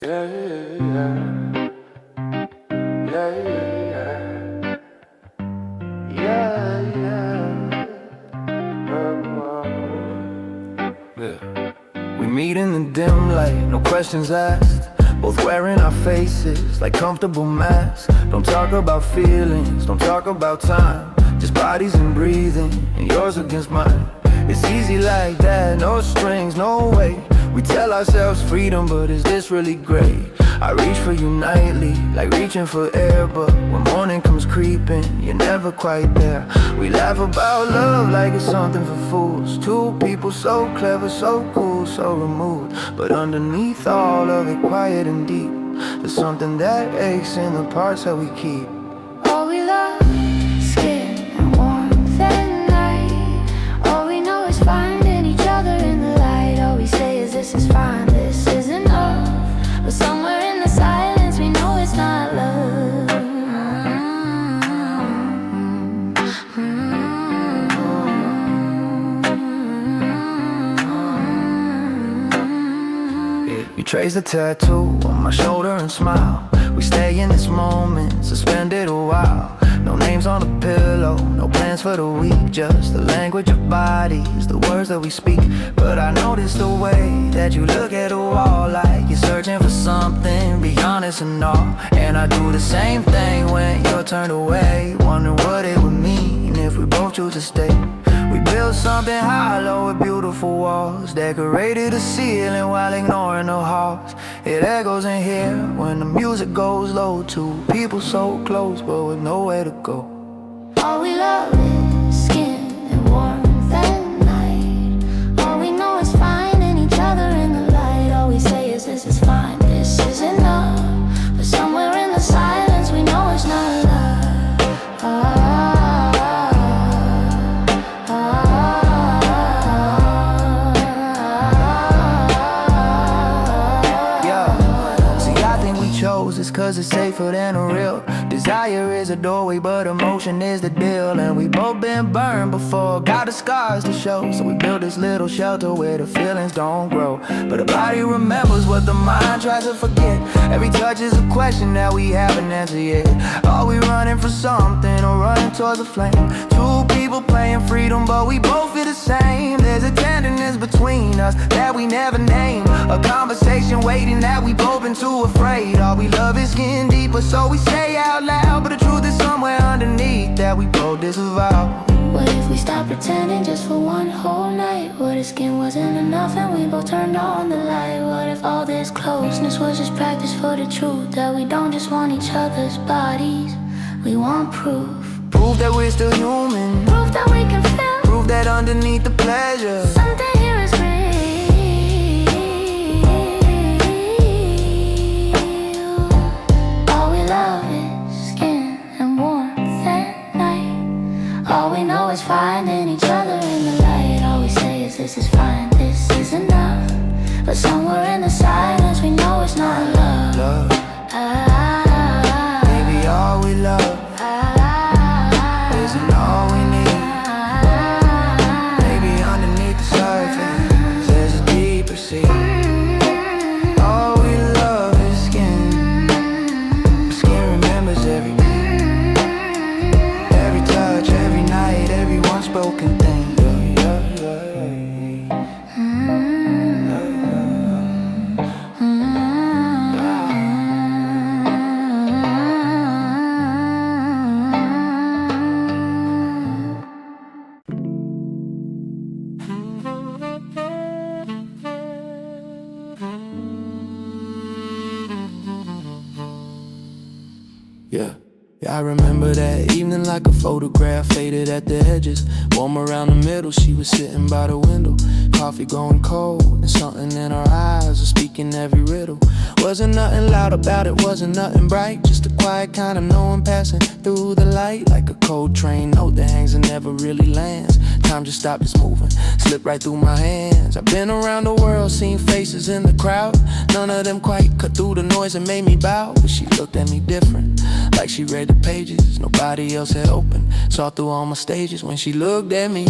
Yeah, yeah, yeah. Yeah, yeah, yeah. Yeah, yeah. Yeah. We meet in the dim light, no questions asked. Both wearing our faces like comfortable masks. Don't talk about feelings, don't talk about time. Just bodies and breathing, and yours against mine. It's easy like that, no strings, no weight. We tell ourselves freedom, but is this really great? I reach for you nightly, like reaching for air. But when morning comes creeping, you're never quite there. We laugh about love like it's something for fools. Two people so clever, so cool, so removed. But underneath all of it, quiet and deep, there's something that aches in the parts that we keep. All we love, skin and warmth at night. All we know is finding each other in the light. All we say is this is fine, this is enough. But somewhere in the silence we know it's not love. You trace the tattoo on my shoulder and smile. We stay in this moment, suspended a while. No names on the pillow, no plans for the week. Just the language of bodies, the words that we speak. But I notice the way that you look at a wall, like you're searching for something, be honest and all. And I do the same thing when you're turned away, wondering what it would mean if we both choose to stay. We built something hollow with beautiful walls, decorated the ceiling while ignoring the halls. It echoes in here when the music goes low. Two people so close but with nowhere to go. All we love is skin and warmth at night. All we know is finding each other in the light. All we say is this is fine, this is enough. But somewhere in the silence we know it's not love. It's cause it's safer than a real desire is a doorway, but emotion is the deal. And we both been burned before, got the scars to show. So we built this little shelter where the feelings don't grow. But the body remembers what the mind tries to forget. Every touch is a question that we haven't answered yet. Are we running for something or running towards a flame? Two people playing freedom, but we both feel the same. There's a tenderness between us that we never name. A conversation waiting that we both been too afraid. All we love is getting deeper, so we say out loud. But the truth is somewhere underneath that we both disavow. What if we stopped pretending just for one whole night? What if skin wasn't enough and we both turned on the light? What if all this closeness was just practice for the truth? That we don't just want each other's bodies, we want proof. Proof that we're still human. Proof that we can feel. Proof that underneath the pleasure something here is real. All we love is skin and warmth at night. All we know is finding each other in the light. All we say is this is fine, this is enough. But somewhere in the silence we know it's not love. Love. Baby, all we love isn't all we need. Maybe underneath the surface there's a deeper sea. All we love is skin. Skin remembers every touch, every night, every unspoken thing. Yeah, I remember that evening like a photograph, faded at the edges, warm around the middle. She was sitting by the window, coffee going cold, and something in her eyes was speaking every riddle. Wasn't nothing loud about it, wasn't nothing bright, just a quiet kind of knowing passing through the light. Like a cold train note that hangs and never really lands. Time just stopped its moving, slipped right through my hands. I've been around the world, seen faces in the crowd. None of them quite cut through the noise and made me bow. But she looked at me different, like she read the pages nobody else had opened. Saw through all my stages when she looked at me.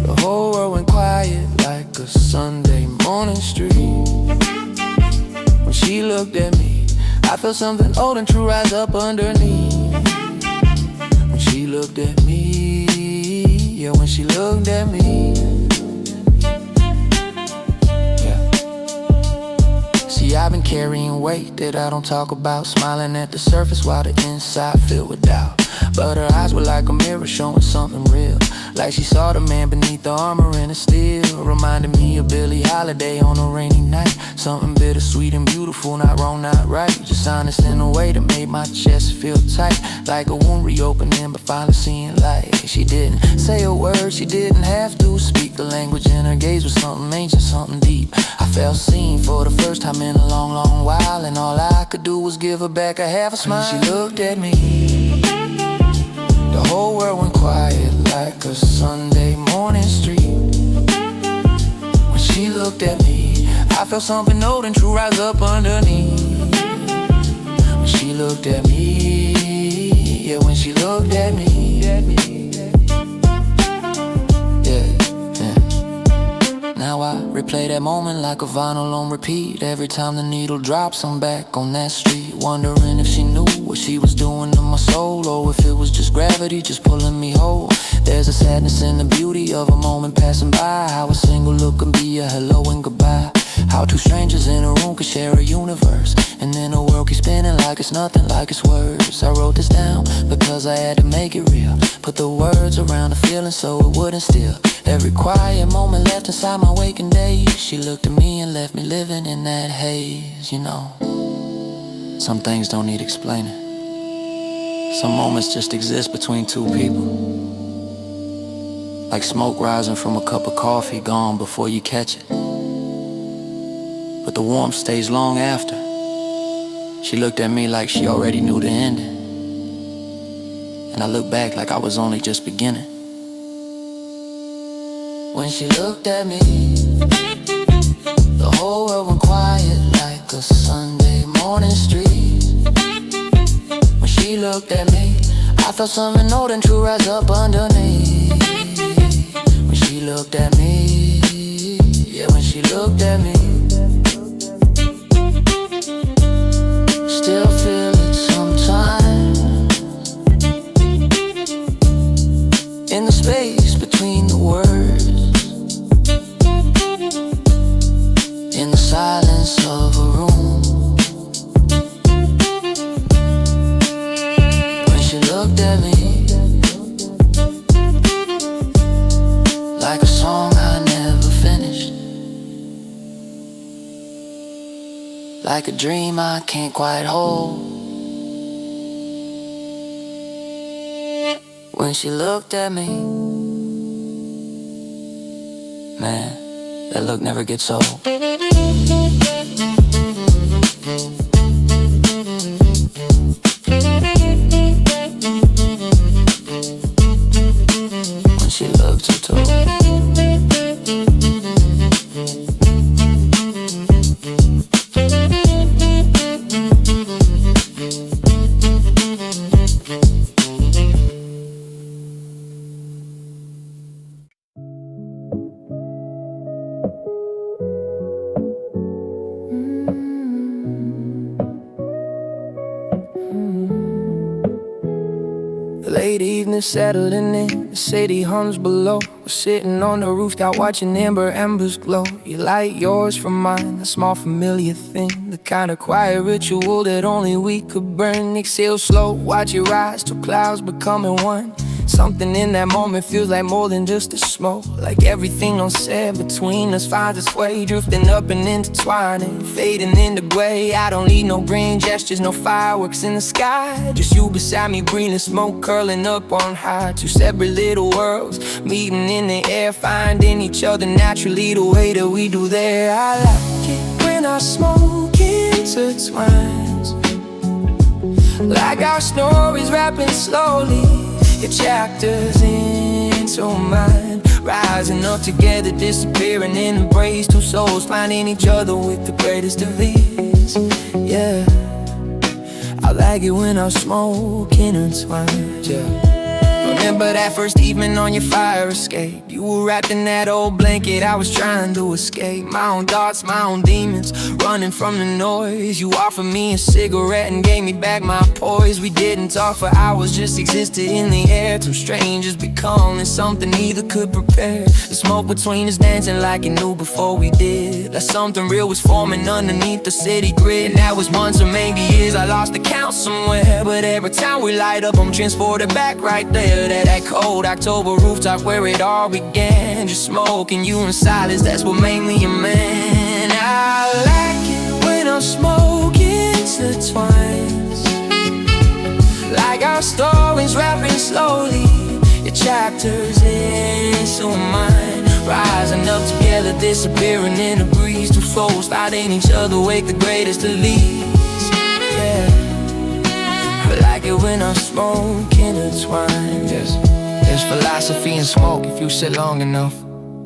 The whole world went quiet like a Sunday morning street. she looked at me, I felt something old and true rise up underneath. When she looked at me, yeah, when she looked at me, yeah. See, I've been carrying weight that I don't talk about, smiling at the surface while the inside filled with doubt. But her eyes were like a mirror showing something real, like she saw the man beneath the armor in a steel. Reminded me of Billie Holiday on a rainy night. Something bittersweet and beautiful, not wrong, not right, just honest in a way that made my chest feel tight, like a wound reopening but finally seeing light. She didn't say a word, she didn't have to speak the language, and her gaze was something ancient, something deep. I felt seen for the first time in a long, long while, and all I could do was give her back a half a smile. When she looked at me, the whole world went quiet like a Sunday morning street. When she looked at me, I felt something old and true rise up underneath. When she looked at me, yeah, when she looked at me, yeah. Now I replay that moment like a vinyl on repeat. Every time the needle drops, I'm back on that street, wondering if she knew what she was doing to my soul, or if it was just gravity just pulling me whole. There's a sadness in the beauty of a moment passing by, how a single look can be a hello and goodbye. How two strangers in a room could share a universe, and then the world keeps spinning like it's nothing, like it's words. I wrote this down because I had to make it real, put the words around the feeling so it wouldn't steal every quiet moment left inside my waking days. She looked at me and left me living in that haze. You know, some things don't need explaining. Some moments just exist between two people, like smoke rising from a cup of coffee, gone before you catch it, but the warmth stays long after. She looked at me like she already knew the ending, and I looked back like I was only just beginning. When she looked at me, the whole world went quiet like a Sunday morning street. When she looked at me, I felt something old and true rise up underneath. When she looked at me, yeah, when she looked at me, still feel it sometimes, in the space between the words, in the silence of a room. When she looked at me, like a song I never finished, like a dream I can't quite hold. When she looked at me, man, that look never gets old. When she looked so tall. Late evening settling in, the city hums below. We're sitting on the rooftop watching embers glow. You light yours from mine, a small familiar thing, the kind of quiet ritual that only we could burn. Exhale slow, watch it rise till clouds becoming one. Something in that moment feels like more than just a smoke, like everything unsaid between us finds its way, drifting up and intertwining, fading into gray. I don't need no grand gestures, no fireworks in the sky, just you beside me breathing smoke curling up on high. Two separate little worlds meeting in the air, finding each other naturally the way that we do there. I like it when our smoke intertwines, like our stories wrapping slowly, your chapters into mine, rising up together, disappearing in embrace. Two souls finding each other with the greatest of ease. Yeah, I like it when our smoke intertwines. Yeah, Remember that first evening on your fire escape? You were wrapped in that old blanket, I was trying to escape. My own thoughts, my own demons, running from the noise. You offered me a cigarette and gave me back my poise. We didn't talk for hours, just existed in the air. Two strangers becoming something neither could prepare. The smoke between us dancing like it knew before we did. Like something real was forming underneath the city grid. And that was months or maybe years, I lost the count somewhere. But every time we light up, I'm transported back right there to that cold October rooftop where it all began. Just smoking, you in silence, that's what made me a man. I like it when our smoke intertwines, like our stories wrapping slowly, your chapters into mine, rising up together, disappearing in a breeze. Two souls fighting each other, wake the greatest of leaves. Yeah, I like it when our smoke intertwines. Yes. There's philosophy in smoke if you sit long enough.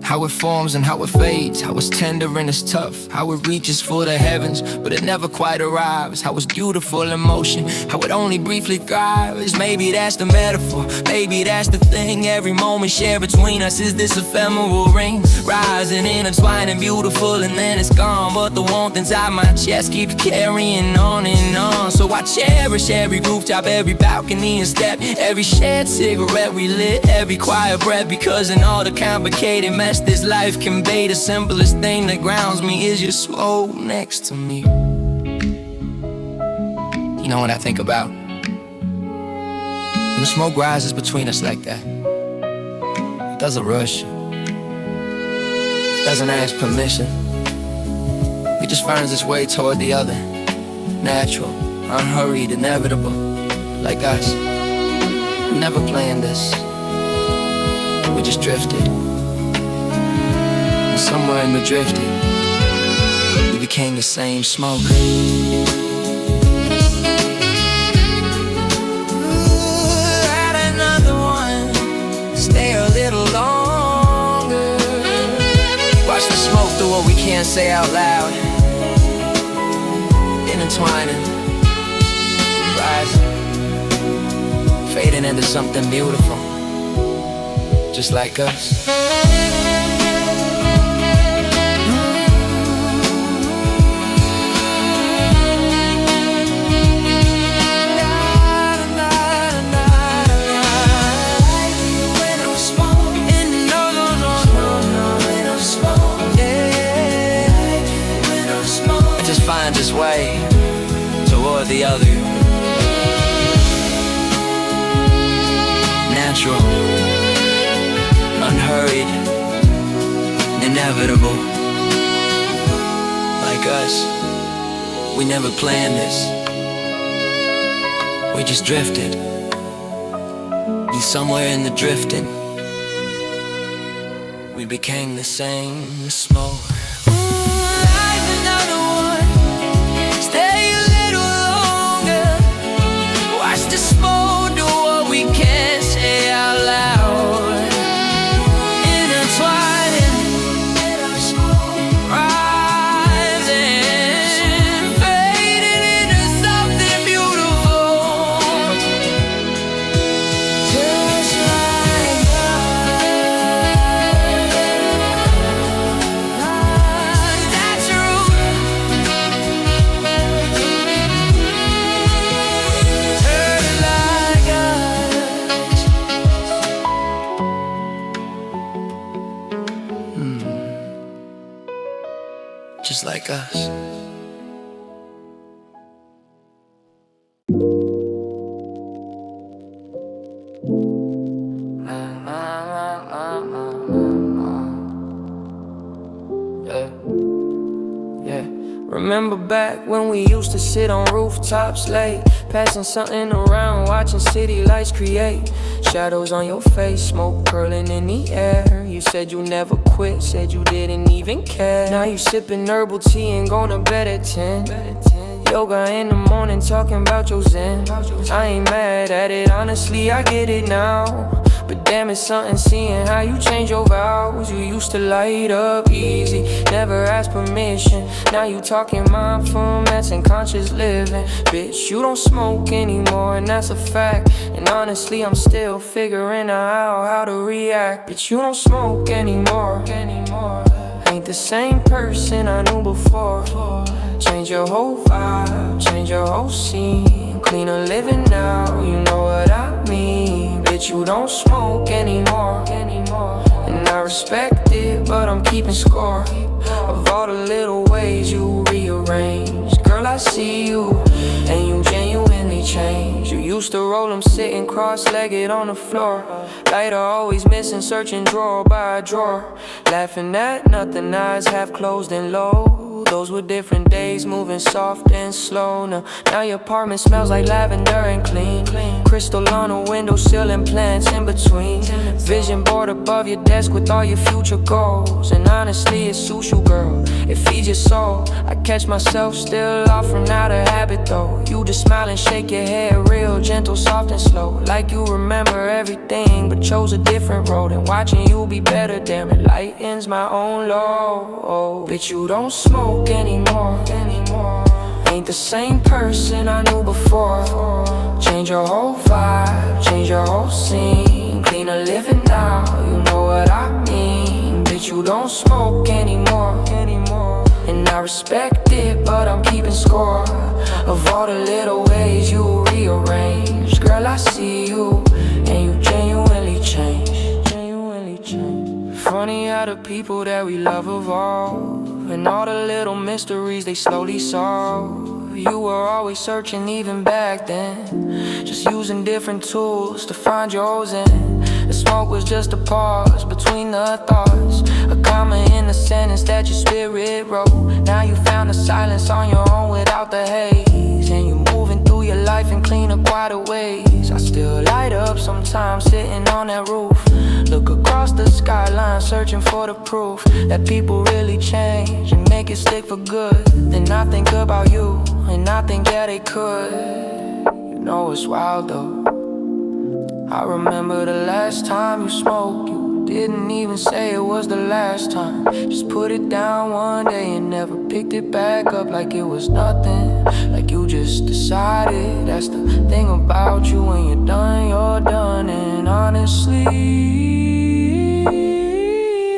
How it forms and how it fades, how it's tender and it's tough, how it reaches for the heavens, but it never quite arrives, how it's beautiful in motion, how it only briefly thrives. Maybe that's the metaphor, maybe that's the thing. Every moment shared between us is this ephemeral ring, rising, intertwining, beautiful, and then it's gone. But the warmth inside my chest keeps carrying on and on. So I cherish every rooftop, every balcony and step, every shared cigarette we lit, every quiet breath. Because in all the complicated mess this life convey, the simplest thing that grounds me is your smoke next to me. You know what I think about? When the smoke rises between us like that, it doesn't rush, it doesn't ask permission. It just finds its way toward the other, natural, unhurried, inevitable, like us. We never planned this, we just drifted. Somewhere in the drifting, we became the same smoke. Add another one, stay a little longer. Watch the smoke through what we can't say out loud, intertwining, rising, fading into something beautiful, just like us. Finds its way toward the other, natural, unhurried, inevitable, like us. We never planned this, we just drifted. And somewhere in the drifting, we became the same smoke. The smoke do what we can't say out loud, intertwining, rising, fading into something beautiful, just like us. That's true. Just like us. Yeah. Remember back when we used to sit on rooftops late, passing something around, watching city lights create shadows on your face, smoke curling in the air. You said you never quit, said you didn't even care. Now you sipping herbal tea and going to bed at 10. Yoga in the morning, talking about your zen. I ain't mad at it, honestly, I get it now. But damn, it's something seeing how you change your vows. You used to light up easy, never ask permission. Now you talking mindfulness and conscious living. Bitch, you don't smoke anymore, and that's a fact. And honestly, I'm still figuring out how to react. Bitch, you don't smoke anymore. Ain't the same person I knew before. Change your whole vibe, change your whole scene. Cleaner living now, you know what I mean. Bitch, you don't smoke anymore. And I respect it, but I'm keeping score of all the little ways you rearrange. Girl, I see you, and you genuinely change. You used to roll them sitting cross-legged on the floor. Lighter always missing, searching drawer by drawer. Laughing at nothing, eyes half closed and low. Those were different days, moving soft and slow. Now your apartment smells like lavender and clean. Crystal on the windowsill and plants in between. Vision board above your desk with all your future goals. And honestly, it suits you, girl, it feeds your soul. I catch myself still off from out of habit though. You just smile and shake your head real gentle, soft and slow. Like you remember everything but chose a different road. And watching you be better, damn, it lightens my own load. Bitch, you don't smoke anymore. Ain't the same person I knew before. Change your whole vibe, change your whole scene. Cleaner living now, you know what I mean. Bitch, you don't smoke anymore. And I respect it, but I'm keeping score of all the little ways you rearrange. Girl, I see you, and you genuinely change. Funny how the people that we love evolve, and all the little mysteries they slowly solve. You were always searching even back then, just using different tools to find yours. And the smoke was just a pause between the thoughts, a comma in the sentence that your spirit wrote. Now you found the silence on your own without the haze, and you're moving through your life in cleaner, quieter ways. I still light up sometimes sitting on that roof, look across the skyline searching for the proof that people really change and make it stick for good. Then I think about you, and I think yeah they could. You know it's wild though, I remember the last time you smoked. You didn't even say it was the last time, just put it down one day and never picked it back up like it was nothing. Like you just decided. That's the thing about you, when you're done, you're done. And honestly,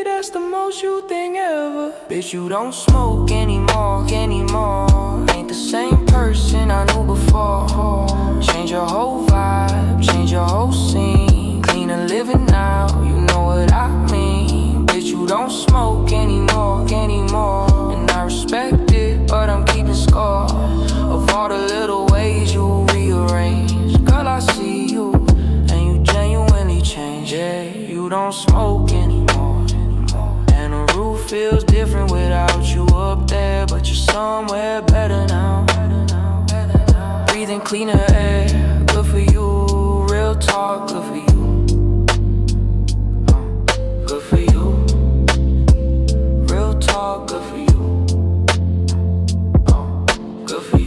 that's the most you think ever. Bitch, you don't smoke anymore. Ain't the same person I knew before. Change your whole vibe, change your whole scene. Cleaner living now, you know what I mean. Bitch, you don't smoke anymore. And I respect it, but I'm keeping score of all the little ways you rearrange. Girl, I see you, and you genuinely change. Yeah, you don't smoke anymore, and the roof feels different without you up there. But you're somewhere better now, breathing cleaner air. Good for you, real talk, good for you. Good for you, real talk, good for you. Good for you.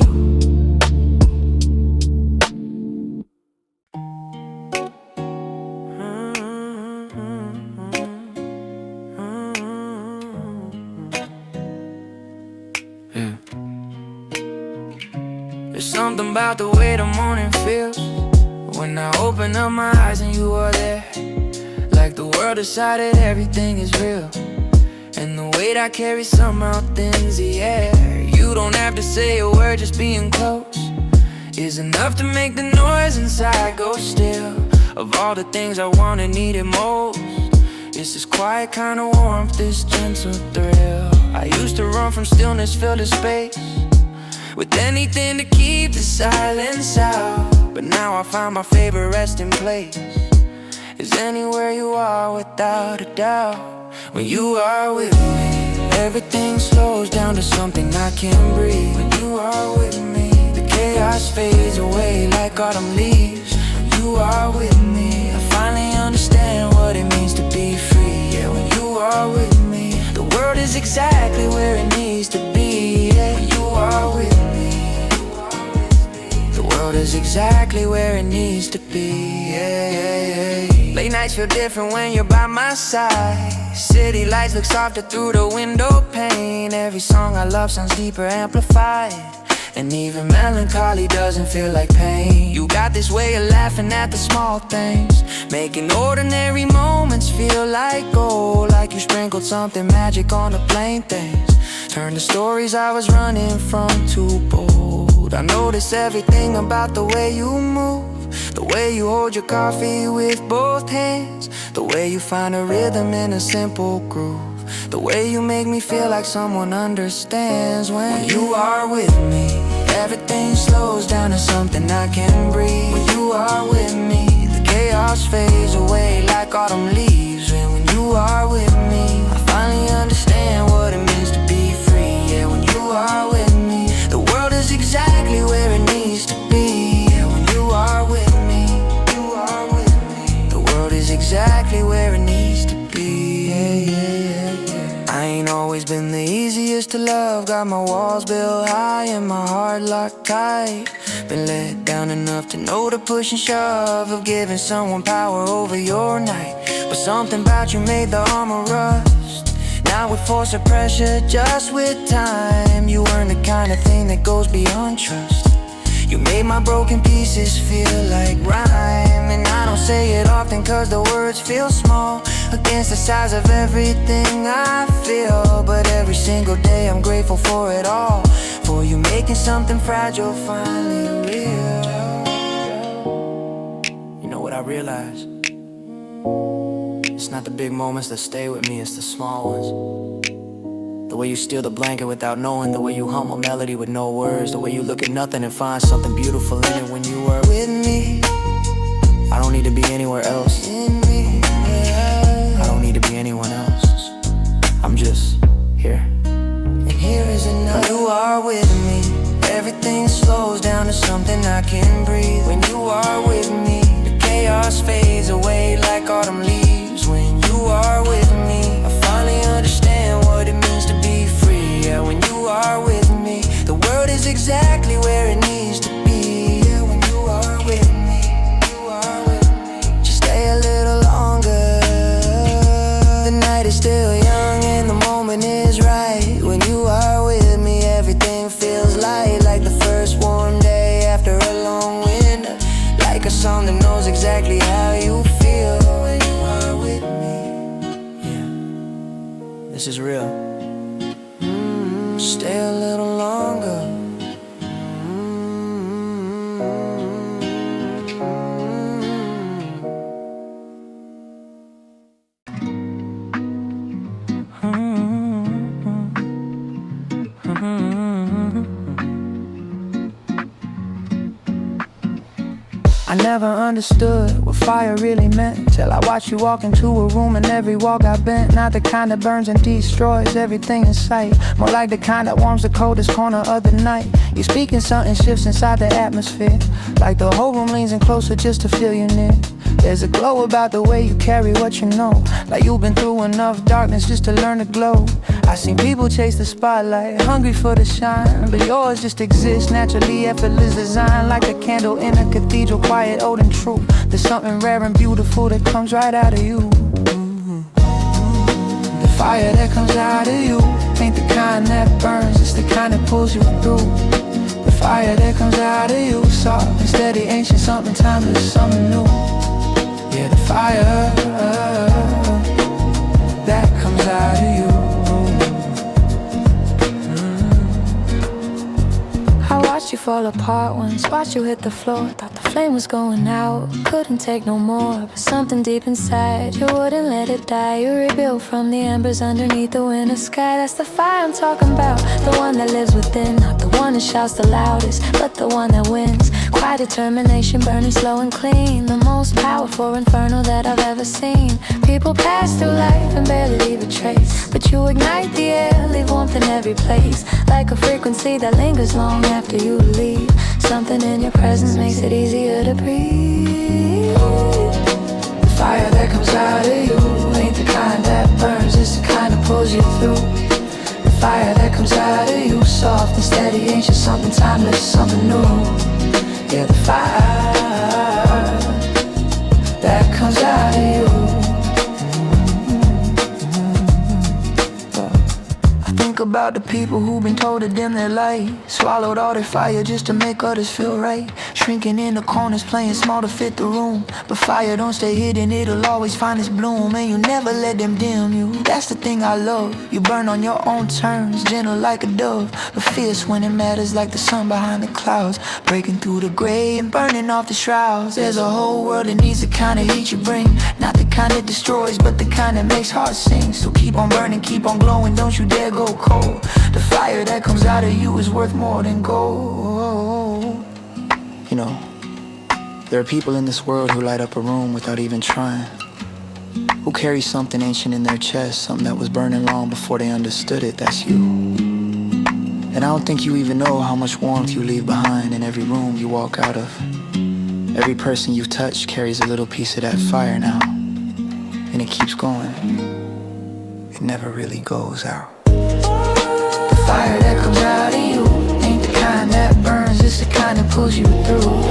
Yeah. There's something about the way the morning feels when I open up my eyes and you are there. Like the world decided everything is real, and the weight I carry somehow thins the air. You don't have to say a word, just being close is enough to make the noise inside go still. Of all the things I want and needed most, it's this quiet kind of warmth, this gentle thrill. I used to run from stillness, fill the space with anything to keep the silence out. But now I find my favorite resting place is anywhere you are, without a doubt. When you are with me, everything slows down to something I can breathe. When you are with me, the chaos fades away like autumn leaves. When you are with me, I finally understand what it means to be free. Yeah, when you are with me, the world is exactly where it needs to be. Yeah, when you are with me, the world is exactly where it needs to be. Yeah, yeah, yeah. Late nights feel different when you're by my side. City lights look softer through the window pane. Every song I love sounds deeper, amplified. And even melancholy doesn't feel like pain. You got this way of laughing at the small things, making ordinary moments feel like gold. Like you sprinkled something magic on the plain things, turned the stories I was running from too bold. I notice everything about the way you move, the way you hold your coffee with both hands, the way you find a rhythm in a simple groove, the way you make me feel like someone understands. When you are with me, everything slows down to something I can breathe. When you are with me, the chaos fades away like autumn leaves. And when you are with me, I finally understand what it means to be free. Yeah, when you are with me, the world is exactly where it needs to be. Yeah, when you are with me, you are with me, the world is exactly where it needs to be. Yeah, yeah, yeah, yeah. I ain't always been the easiest to love. Got my walls built high and my heart locked tight. Been let down enough to know the push and shove of giving someone power over your night. But something about you made the armor rust. Now we force the pressure just with time. You weren't the kind of thing that goes beyond trust. You made my broken pieces feel like rhyme. And I don't say it often cause the words feel small against the size of everything I feel. But every single day I'm grateful for it all, for you making something fragile finally real. You know what I realized? It's not the big moments that stay with me, it's the small ones. The way you steal the blanket without knowing, the way you hum a melody with no words, the way you look at nothing and find something beautiful in it when you are with me. I don't need to be anywhere else. I don't need to be anyone else. I'm just here. And here is enough. When you are with me, everything slows down to something I can breathe. When you are with me, the chaos fades away like autumn leaves. When you are with me, I finally understand what it means to be free. Yeah, when you are with me, the world is exactly where it needs to be. Yeah, when you are with me, you are with me. Just stay a little longer. The night is still young and the moment is right. When you are with me, everything feels light, like the first warm day after a long winter, like a song that knows exactly how you feel. When you are with me, yeah, this is real. Stay a little longer. I never understood what fire really meant till I watched you walk into a room and every wall got bent. Not the kind that burns and destroys everything in sight, more like the kind that warms the coldest corner of the night. You speaking, something shifts inside the atmosphere, like the whole room leans in closer just to feel you near. There's a glow about the way you carry what you know, like you've been through enough darkness just to learn to glow. I seen people chase the spotlight, hungry for the shine, but yours just exists naturally, effortless design, like a candle in a cathedral, quiet, old and true. There's something rare and beautiful that comes right out of you. The fire that comes out of you ain't the kind that burns, it's the kind that pulls you through. The fire that comes out of you, soft and steady, ancient, something timeless, something new. Yeah, the fire that comes out of you. I watched you fall apart once, watched you hit the floor. Thought the flame was going out, couldn't take no more. But something deep inside, you wouldn't let it die. You rebuilt from the embers underneath the winter sky. That's the fire I'm talking about, the one that lives within. Not the one that shouts the loudest, but the one that wins. Quiet determination, burning slow and clean. The most powerful inferno that I've ever seen. People pass through life and barely leave a trace, but you ignite the air, leave warmth in every place. Like a frequency that lingers long after you leave. Something in your presence makes it easier to breathe. The fire that comes out of you ain't the kind that burns, it's the kind that pulls you through. The fire that comes out of you, soft and steady, ancient, something timeless, something new. Yeah, the fire that comes out of you. Think about the people who've been told to dim their light, swallowed all their fire just to make others feel right. Shrinking in the corners, playing small to fit the room. But fire don't stay hidden, it'll always find its bloom. And you never let them dim you, that's the thing I love. You burn on your own terms, gentle like a dove, but fierce when it matters, like the sun behind the clouds. Breaking through the gray and burning off the shrouds. There's a whole world that needs the kind of heat you bring, not the kind that destroys, but the kind that makes hearts sing. So keep on burning, keep on glowing, don't you dare go cold. The fire that comes out of you is worth more than gold. You know, there are people in this world who light up a room without even trying, who carry something ancient in their chest, something that was burning long before they understood it. That's you. And I don't think you even know how much warmth you leave behind in every room you walk out of. Every person you've touched carries a little piece of that fire now, and it keeps going. It never really goes out. The fire that comes out of you ain't the kind that burns, it's the kind that pulls you through.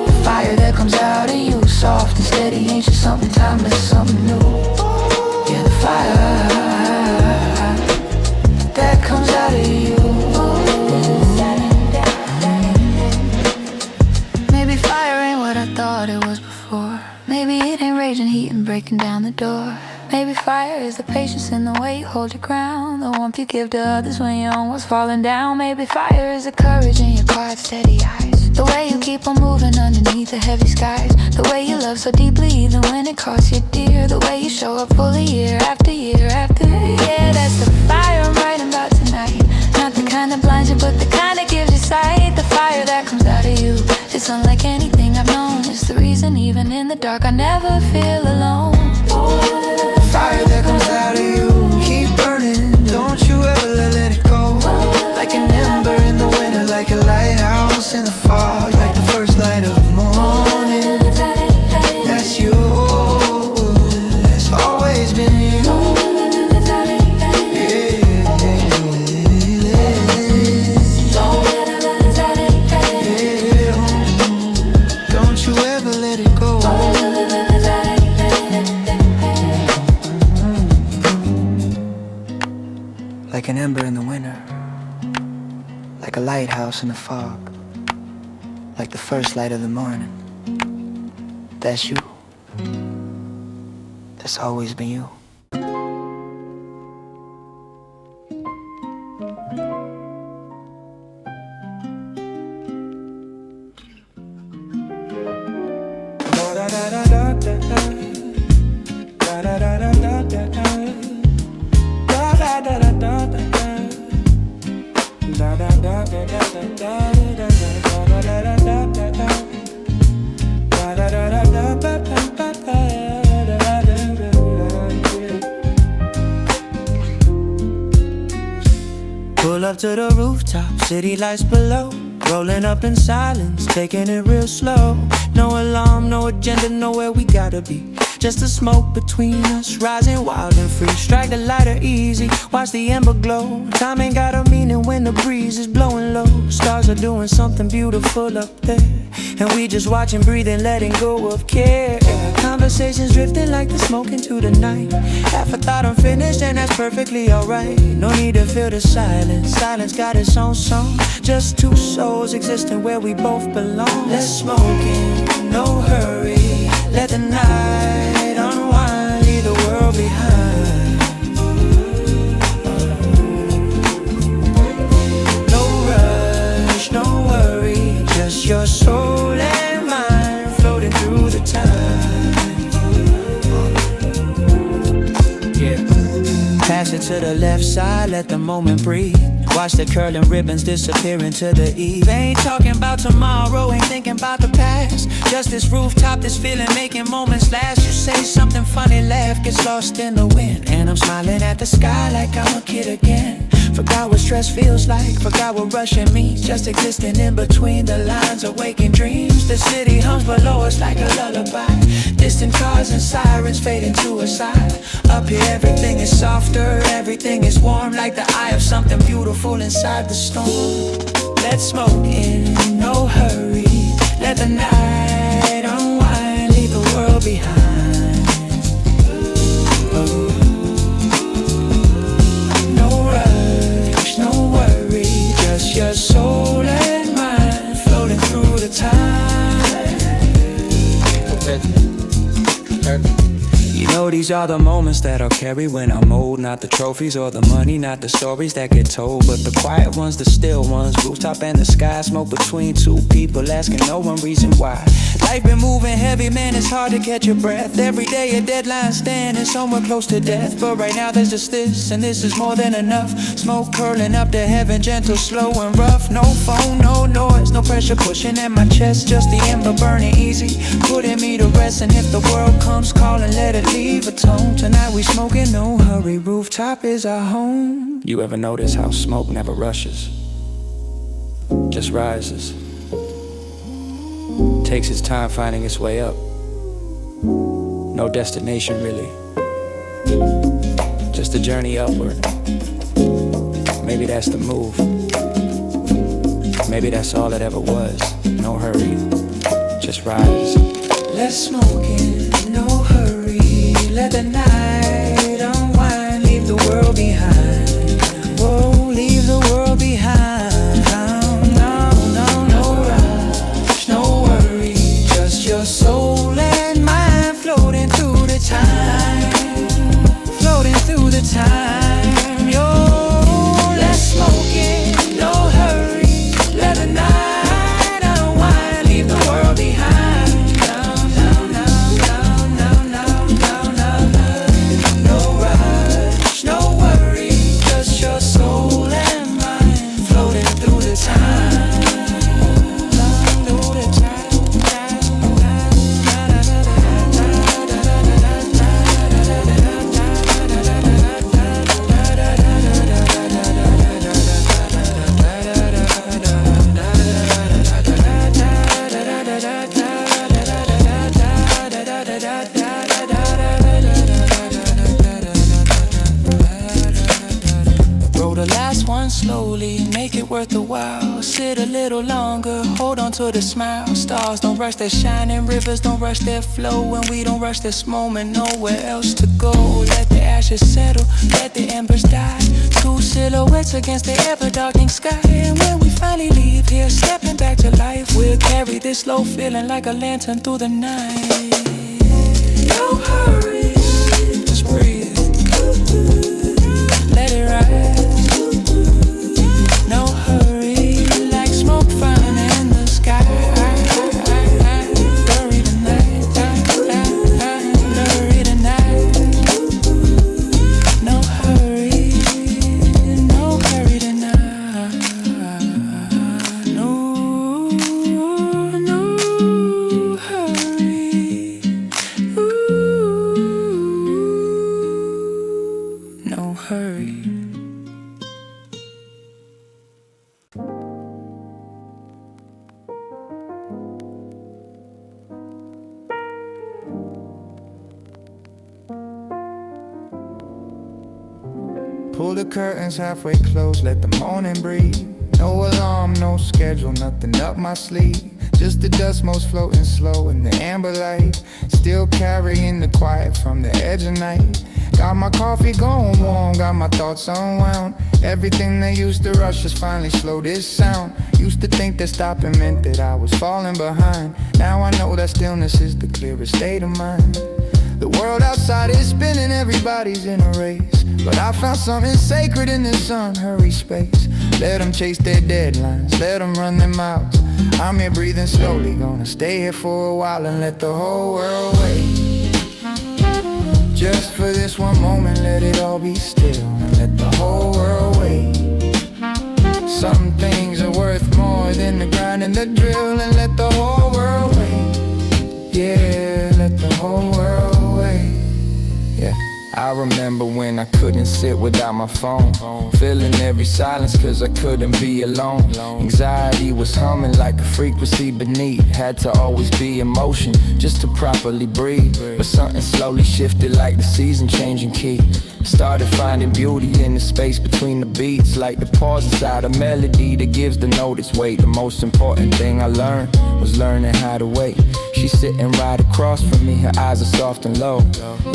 The fire that comes out of you, soft and steady, ancient, something timeless, something new. Yeah, the fire that comes out of you. Maybe fire ain't what I thought it was before. Maybe it ain't raging heat and breaking down the door. Maybe fire is the patience in the way you hold your ground, the warmth you give to others when you're almost falling down. Maybe fire is the courage in your quiet, steady eyes, the way you keep on moving underneath the heavy skies, the way you love so deeply even when it costs you dear, the way you show up fully year after year after year. Yeah, that's the fire I'm writing about tonight. Not the kind that blinds you, but the kind that gives you sight. The fire that comes out of you, it's unlike anything I've known. It's the reason even in the dark I never feel alone. Fire that comes out of you, keep burning, don't you ever let it go. Like an ember in the winter, like a lighthouse in the fog, like the first light of the morning. That's you, it's always been you. Don't you ever let it go. Like an ember in the winter, like a lighthouse in the fog, like the first light of the morning. That's you. That's always been you. Pull up to the rooftop, city lights below, rolling up in silence, taking it real slow. No alarm, no agenda, nowhere we gotta be. Just the smoke between us, rising wild and free. Strike the lighter easy, watch the ember glow. Time ain't got a meaning when the breeze is blowing low. Stars are doing something beautiful up there, and we just watching, breathing, letting go of care. Conversations drifting like the smoke into the night. Half a thought I'm finished and that's perfectly alright. No need to feel the silence, silence got its own song. Just two souls existing where we both belong. Let's smoke in, no hurry, let the night unwind, leave the world behind. No rush, no worry, just your soul and mind floating through the time. Yeah. Pass it to the left side, let the moment breathe. Watch the curling ribbons disappear into the eve. Ain't talking about tomorrow, ain't thinking about the past. Just this rooftop, this feeling making moments last. You say something funny, laugh, gets lost in the wind, and I'm smiling at the sky like I'm a kid again. Forgot what stress feels like, forgot what rushing means. Just existing in between the lines of waking dreams. The city hums below us like a lullaby. Distant cars and sirens fading to a side. Up here everything is softer, everything is warm, like the eye of something beautiful inside the storm. Let's smoke in, no hurry, let the night unwind, leave the world behind. these are the moments that I'll carry when I'm old. Not the trophies or the money, not the stories that get told, but the quiet ones, the still ones. Rooftop and the sky, smoke between two people, asking no one reason why. Life been moving heavy, man, it's hard to catch your breath. Every day a deadline standing somewhere close to death. But right now there's just this, and this is more than enough. Smoke curling up to heaven, gentle, slow and rough. No phone, no noise, no pressure pushing at my chest. Just the ember burning easy, putting me to rest. And if the world comes calling, let it leave a tone. Tonight we smoking, no hurry, rooftop is our home. You ever notice how smoke never rushes, just rises, takes its time finding its way up. No destination really, just a journey upward. Maybe that's the move, maybe that's all it ever was. No hurry, just rise. Let's smoke in, no hurry. Let the night unwind, leave the world behind. Whoa, leave the world behind. No, no, no rush, no worry. Just your soul and mind floating through the time, floating through the time. Yo, let's smoke it, no hurry. Let the night unwind, leave the world behind. Slowly, make it worth a while. Sit a little longer, hold on to the smile. Stars don't rush their shining, rivers don't rush their flow, and we don't rush this moment, nowhere else to go. Let the ashes settle, let the embers die. Two silhouettes against the ever-darkening sky. And when we finally leave here, stepping back to life, we'll carry this slow feeling like a lantern through the night. No hurry, just breathe, let it rise. No hurry, like smoke flying in the sky. Bury the night, bury the night. No hurry tonight. No, no hurry. Ooh, no hurry. Pull the curtains halfway closed, let the morning breathe. No alarm, no schedule, nothing up my sleeve. Just the dust motes floating slow in the amber light, still carrying the quiet from the edge of night. Got my coffee going warm, got my thoughts unwound. Everything that used to rush has finally slowed its sound. Used to think that stopping meant that I was falling behind. Now I know that stillness is the clearest state of mind. The world outside is spinning, everybody's in a race, but I found something sacred in this unhurried space. Let them chase their deadlines, let them run their mouths. I'm here breathing slowly, gonna stay here for a while and let the whole world wait. Just for this one moment, let it all be still and let the whole world wait. Some things are worth more than the grind and the drill, and let the whole world wait. Yeah, let the whole world wait. Yeah. I remember when I couldn't sit without my phone, feeling every silence cause I couldn't be alone. Anxiety was humming like a frequency beneath. Had to always be in motion just to properly breathe. But something slowly shifted like the season changing key. Started finding beauty in the space between the beats, like the pause inside a melody that gives the note its weight. The most important thing I learned was learning how to wait. She's sitting right across from me, her eyes are soft and low.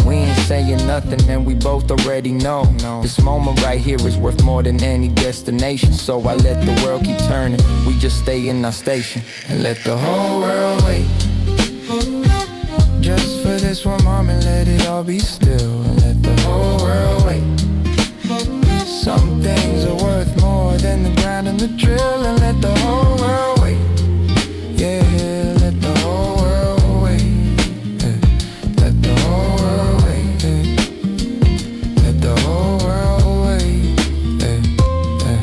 We ain't saying nothing and we both already know this moment right here is worth more than any destination. So I let the world keep turning, we just stay in our station and let the whole world wait. Just for this this one moment, let it all be still and let the whole world wait. Some things are worth more than the grind and the drill, and let the whole world wait. Yeah, let the whole world wait. Yeah. Let the whole world wait. Yeah. Let the whole world wait. Yeah. Yeah.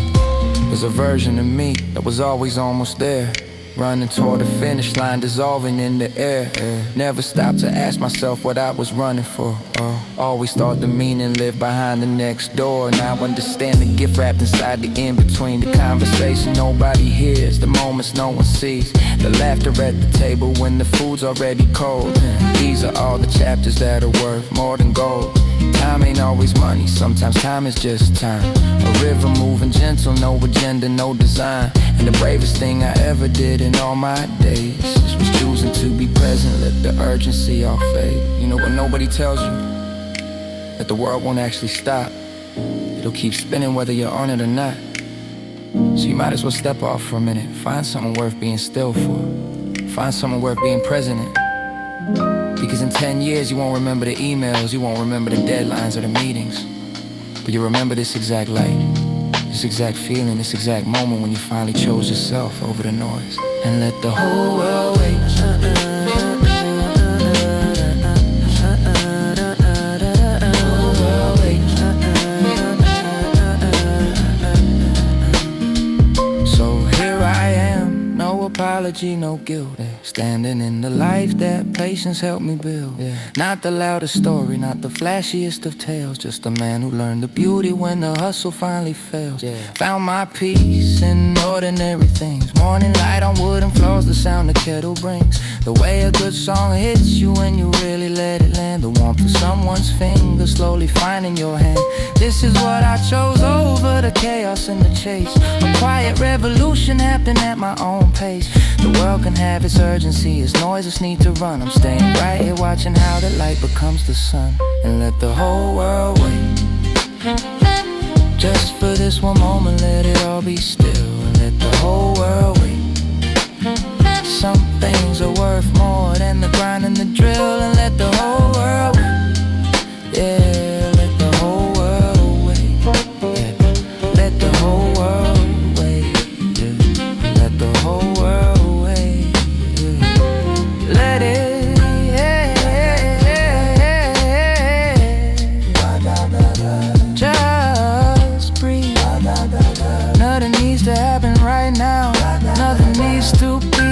There's a version of me that was always almost there, running toward the finish line, dissolving in the air. Never stopped to ask myself what I was running for. Always thought the meaning lived behind the next door. Now I understand the gift wrapped inside the in-between. The conversation nobody hears, the moments no one sees, the laughter at the table when the food's already cold. These are all the chapters that are worth more than gold. Time ain't always money, sometimes time is just time. A river moving gentle, no agenda, no design. And the bravest thing I ever did in all my days was choosing to be present, let the urgency all fade. You know, but nobody tells you that the world won't actually stop. It'll keep spinning whether you're on it or not. So you might as well step off for a minute, find something worth being still for, find something worth being present in. Because in 10 years you won't remember the emails, you won't remember the deadlines or the meetings, but you remember this exact light, this exact feeling, this exact moment when you finally chose yourself over the noise. And let the whole world wait. Apology, no guilt, standing in the life that patience helped me build. Not the loudest story, not the flashiest of tales, just a man who learned the beauty when the hustle finally fails. Found my peace in ordinary things, morning light on wooden floors, the sound the kettle brings, the way a good song hits you when you really let it land, the warmth of someone's finger slowly finding your hand. This is what I chose over the chaos and the chase, a quiet revolution happened at my own pace. The world can have its urgency, its noises need to run. I'm staying right here watching how the light becomes the sun. And let the whole world wait. Just for this one moment, let it all be still. And let the whole world wait. Some things are worth more than the grind and the drill. And let the whole world wait. Yeah, let the whole world wait. Yeah. Let the whole world wait. Yeah. Let the whole world wait. Yeah. Let it, yeah, just breathe. Nothing needs to happen right now. Nothing needs to be